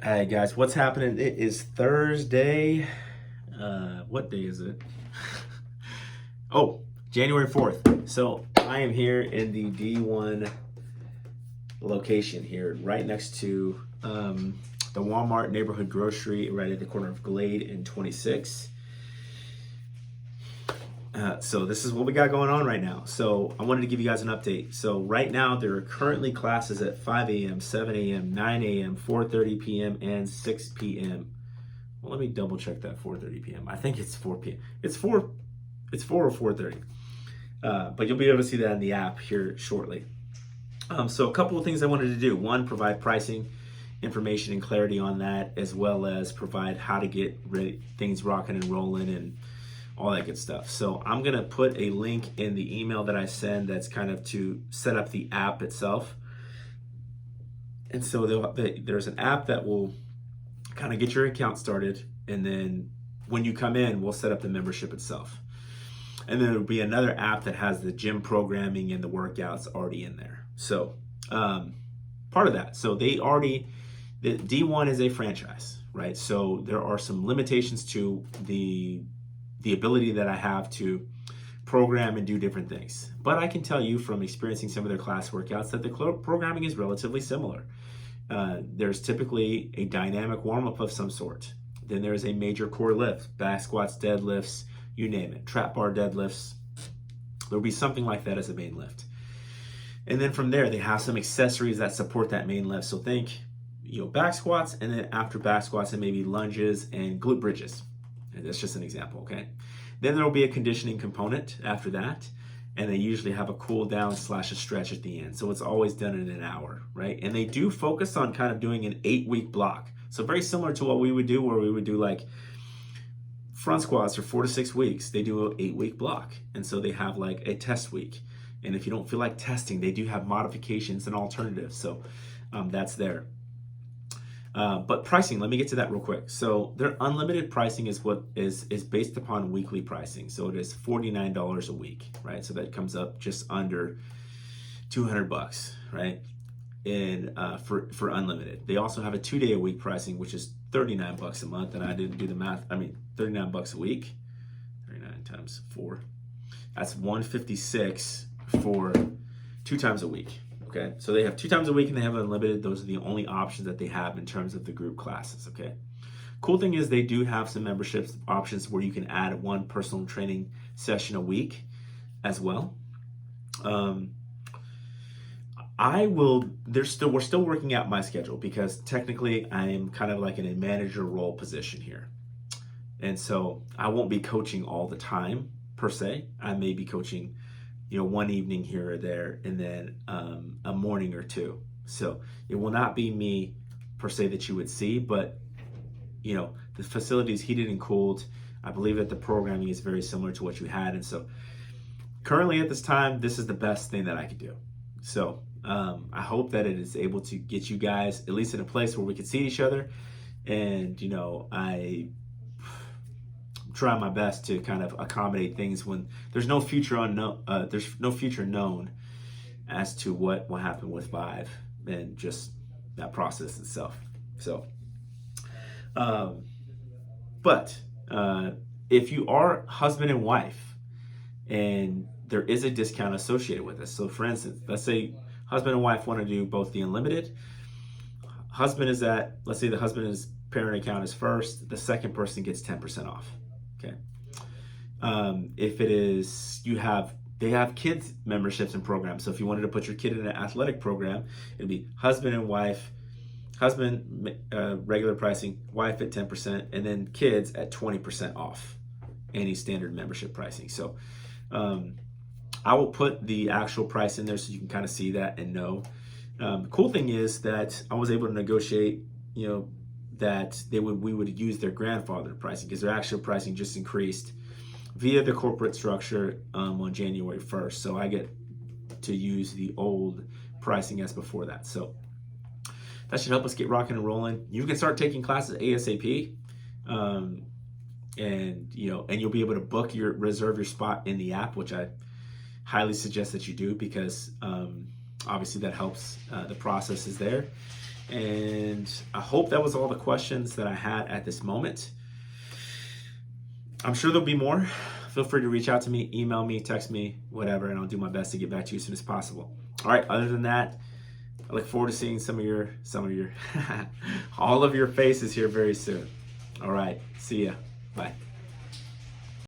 Hey guys, what's happening? It is Thursday. What day is it? Oh, January 4th. So I am here in the D1 location here, right next to the Walmart neighborhood grocery, right at the corner of Glade and 26. So this is what we got going on right now. So I wanted to give you guys an update. So right now there are currently classes at 5 a.m., 7 a.m., 9 a.m., 4:30 p.m., and 6 p.m. Well, let me double check that 4:30 p.m. I think it's 4 p.m. It's 4 or 4:30. But you'll be able to see that in the app here shortly. So a couple of things I wanted to do. One, provide pricing information and clarity on that, as well as provide how to get ready, things rocking and rolling and all that good stuff. So I'm gonna put a link in the email that I send that's kind of to set up the app itself. And so there's an app that will kind of get your account started, and then when you come in, we'll set up the membership itself. And then there'll be another app that has the gym programming and the workouts already in there. So part of that. So the D1 is a franchise, right? So there are some limitations to the ability that I have to program and do different things. But I can tell you from experiencing some of their class workouts that the programming is relatively similar. There's typically a dynamic warm-up of some sort. Then there's a major core lift, back squats, deadlifts, you name it, trap bar deadlifts. There'll be something like that as a main lift. And then from there, they have some accessories that support that main lift. So think, back squats, and then after back squats, it may be lunges and glute bridges. And that's just an example, okay? Then there'll be a conditioning component after that, and they usually have a cool down / a stretch at the end. So it's always done in an hour, right? And they do focus on kind of doing an 8-week block. So very similar to what we would do, where we would do like front squats for 4 to 6 weeks. They do an 8-week block. And so they have like a test week. And if you don't feel like testing, they do have modifications and alternatives. So that's there. But pricing, let me get to that real quick. So their unlimited pricing is what is based upon weekly pricing. So it is $49 a week, right? So that comes up just under $200, right? And for unlimited. They also have a 2-day a week pricing, which is $39 a month. And I didn't do the math. I mean, $39 a week, 39 times 4. That's 156 for 2 times a week. Okay, so they have 2 times a week and they have unlimited. Those are the only options that they have in terms of the group classes. Okay, cool thing is they do have some memberships options where you can add 1 personal training session a week as well. We're still working out my schedule because technically I am kind of like in a manager role position here. And so I won't be coaching all the time per se. I may be coaching, one evening here or there, and then a morning or two. So it will not be me per se that you would see, but the facility is heated and cooled. I believe that the programming is very similar to what you had. And so currently at this time, this is the best thing that I could do. So I hope that it is able to get you guys at least in a place where we can see each other. And, I try my best to kind of accommodate things when there's no future unknown. There's no future known as to what will happen with Vive and just that process itself. So, but if you are husband and wife, and there is a discount associated with this. So, for instance, let's say husband and wife want to do both the unlimited. Let's say the husband's parent account is first. The second person gets 10% off. Okay. If it is, they have kids memberships and programs. So if you wanted to put your kid in an athletic program, it'd be husband and wife, husband regular pricing, wife at 10%, and then kids at 20% off any standard membership pricing. So I will put the actual price in there so you can kind of see that and know. The cool thing is that I was able to negotiate, that we would use their grandfather pricing because their actual pricing just increased via the corporate structure on January 1st. So I get to use the old pricing as before that. So that should help us get rocking and rolling. You can start taking classes ASAP. And you'll be able to reserve your spot in the app, which I highly suggest that you do because obviously that helps. The process is there. And I hope that was all the questions that I had at this moment. I'm sure there'll be more. Feel free to reach out to me, email me, text me, whatever, and I'll do my best to get back to you as soon as possible. All right, other than that, I look forward to seeing some of your, all of your faces here very soon. All right, see ya. Bye.